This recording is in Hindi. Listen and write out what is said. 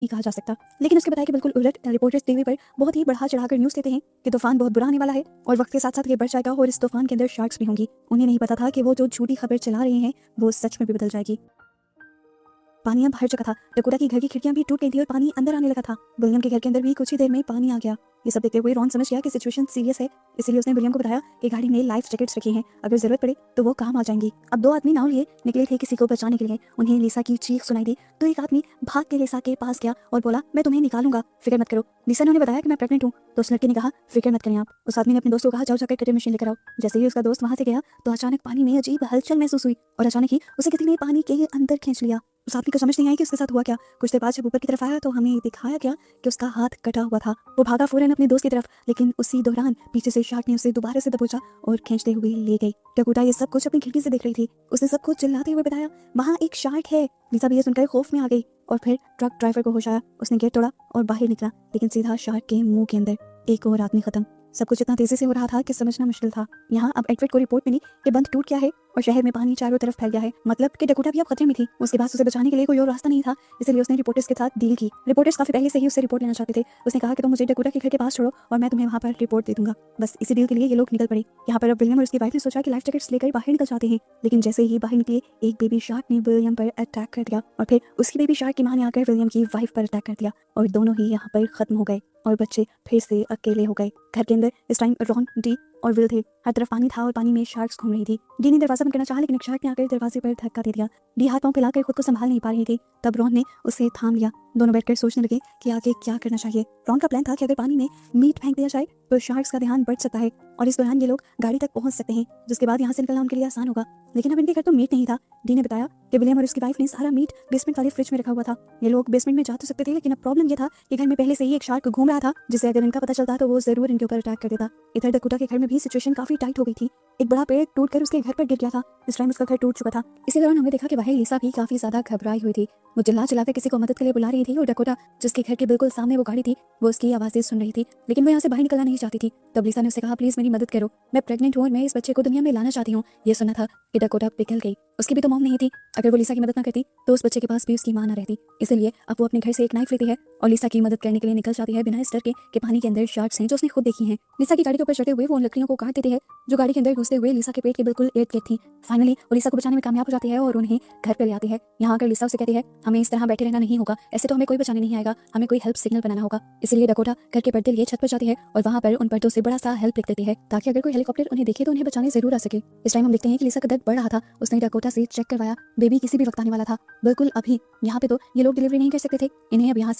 नहीं कहा जा सकता, लेकिन उसके बताए कि बिल्कुल उलट रिपोर्टर्स टीवी पर बहुत ही बढ़ा चढ़ाकर न्यूज़ देते हैं कि तूफान बहुत बुरा आने वाला है और वक्त के साथ साथ ये बढ़ जाएगा और इस तूफान के अंदर शार्क्स भी होंगी। उन्हें नहीं पता था कि वो जो झूठी खबर चला रहे हैं वो सच में भी बदल जाएगी। पानी अब हर जगह था। डकोटा की घर की खिड़कियां भी टूट गई थी और पानी अंदर आने लगा था। विलियम के घर के अंदर भी कुछ ही देर में पानी आ गया। ये सब देखते हुए रॉन समझ गया कि सिचुएशन सीरियस है, इसलिए उसने विलियम को बताया कि गाड़ी में लाइफ जैकेट्स रखी हैं, अगर जरूरत पड़े तो वो काम आ जाएंगी। अब दो आदमी नाव लिए निकले थे किसी को बचाने के लिए। उन्हें लिसा की चीख सुनाई दी तो एक आदमी भाग के लिसा के पास गया और बोला, मैं तुम्हें निकालूंगा, फिक्र मत करो। लिसा ने उन्हें बताया कि मैं प्रेग्नेंट हूँ, तो उस लड़के ने कहा, फिक्र मत करें आप। उस आदमी ने अपने दोस्त को कहा, जाओ जाकर कटर मशीन लेकर आओ। जैसे ही उसका दोस्त वहां से गया तो अचानक पानी में अजीब हलचल महसूस हुई और अचानक ही उसे किसी ने पानी के अंदर खींच लिया। उस आदमी को समझ नहीं आई कि उसके साथ हुआ क्या। कुछ देर बाद जब ऊपर की तरफ आया तो हमें दिखाया गया कि उसका हाथ कटा हुआ था। वो भागा फौरन अपने दोस्त की तरफ, लेकिन उसी दौरान पीछे से शार्क ने उसे दोबारा से दबोचा और खींचते हुए ले गई। डकोटा ये सब कुछ अपनी खिड़की से देख रही थी। उसने सब कुछ चिल्लाते हुए बताया, वहाँ एक शार्क है। लिसा भी ये सुनकर खौफ में आ गई और फिर ट्रक ड्राइवर को होश आया। उसने गेट तोड़ा और बाहर निकला, लेकिन सीधा शार्क के मुंह के अंदर। एक और आदमी खत्म। सब कुछ इतना तेजी से हो रहा था कि समझना मुश्किल था। यहाँ अब एडवर्ड को रिपोर्ट मिली कि बंद टूट गया है और शहर में पानी चारों तरफ फैल गया है, मतलब कि डकोटा भी अब खतरे में थी। उसके बाद उसे बचाने के लिए कोई और रास्ता नहीं था, इसलिए उसने रिपोर्टर्स के साथ डील की। रिपोर्टर्स काफी पहले से ही उससे रिपोर्ट लेना चाहते थे। उसने कहा कि तुम मुझे डकोटा के घर के पास छोड़ो और मैं तुम्हें वहाँ पर रिपोर्ट दे दूंगा। बस इसी डील के लिए ये लोग निकल पड़े। यहाँ पर अब विलियम और उसकी वाइफ ने सोचा कि लाइफ जैकेट्स लेकर बाहर निकल जाते हैं, लेकिन जैसे ही बाहर निकले एक बेबी शार्क ने विलियम पर अटैक कर दिया और फिर उसकी बेबी शार्क की मां ने आकर विलियम की वाइफ पर अटैक कर दिया और दोनों ही यहाँ पर खत्म हो गए और बच्चे फिर से अकेले हो गए। घर के अंदर इस टाइम रॉन, डी और विल थे। हर तरफ पानी था और पानी में शार्क्स घूम रही थी। डी ने दरवाजा बंद करना चाहा, लेकिन एक शार्क ने आकर दरवाजे पर धक्का दे दिया। डी हाथ पांव फैलाकर खुद को संभाल नहीं पा रही थी। तब रॉन ने उसे थाम लिया। दोनों बैठकर सोचने लगे कि आगे क्या करना चाहिए। रॉन का प्लान था कि अगर पानी में मीट फेंक दिया जाए तो शार्क्स का ध्यान बढ़ सकता है और इस दौरान ये लोग गाड़ी तक पहुंच सकते हैं, जिसके बाद यहाँ से निकलना उनके लिए आसान होगा। लेकिन अब इनके घर तो मीट नहीं था। डी ने बताया कि विलियम और उसकी वाइफ ने सारा मीट बेसमेंट वाले फ्रिज में रखा हुआ था। ये लोग बेसमेंट में जा तो सकते थे, लेकिन अब प्रॉब्लम ये था कि घर में पहले से ही एक शार्क घूम रहा था, जिसे अगर इनका पता चलता तो वो जरूर इनके ऊपर अटैक कर देता। इधर डकोटा के घर में भी सिचुएशन काफी टाइट हो गई थी। एक बड़ा पेड़ टूटकर उसके घर पर गिर गया था। इस टाइम उसका घर टूट चुका था। इसी दौरान हमने देखा कि बाहर लिसा भी काफी ज्यादा घबराई हुई थी। वो चिल्ला चिल्लाकर किसी को मदद के लिए बुला रही थी और डकोटा, जिसके घर के बिल्कुल सामने वो गाड़ी थी, वो उसकी आवाजें सुन रही थी, लेकिन वो यहाँ से बाहर निकलना नहीं चाहती थी। तब लिसा ने उससे कहा, प्लीज मेरी मदद करो, मैं प्रेग्नेंट हूँ और मैं इस बच्चे को दुनिया में लाना चाहती हूँ। ये सुना था कि डकोटा पिघल गई। उसकी भी तो मॉम नहीं थी। अगर वो लिसा की मदद ना करती तो उस बच्चे के पास भी उसकी मां ना रहती। इसलिए अब वो अपने घर से एक नाइफ लेती है और लिसा की मदद करने के लिए निकल जाती है, बिना इस डर के कि पानी के अंदर शार्क्स हैं जो उसने खुद देखी हैं। लिसा की गाड़ी के ऊपर चढ़ते हुए वो उन लकड़ियों को काट देती है जो गाड़ी के अंदर घुसते हुए लिसा के पेट के बिल्कुल इर्द गिर्द थी। फाइनली वो लिसा को बचाने में कामयाब हो जाती है और उन्हें घर पर ले आती है। यहाँ आकर लिसा उसे कहती है, हमें इस तरह बैठे रहना नहीं होगा, ऐसे तो हमें कोई बचाने नहीं आएगा, हमें कोई हेल्प सिग्नल बनाना होगा। इसलिए डकोटा घर के पर्दे लिए छत पर जाती है और वहाँ पर उन पर्दों से बड़ा सा हेल्प लिख देती है, ताकि अगर कोई हेलीकॉप्टर उन्हें देखे तो उन्हें बचाने जरूर आ सके। इस टाइम हम देखते हैं कि लिसा का दर्द बढ़ रहा था। उसने डकोटा से चेक करवाया, बेबी किसी भी वक्त आने वाला था, बिल्कुल अभी। यहाँ पे तो ये लोग डिलीवरी नहीं कर सकते थे, इन्हें अब यहाँ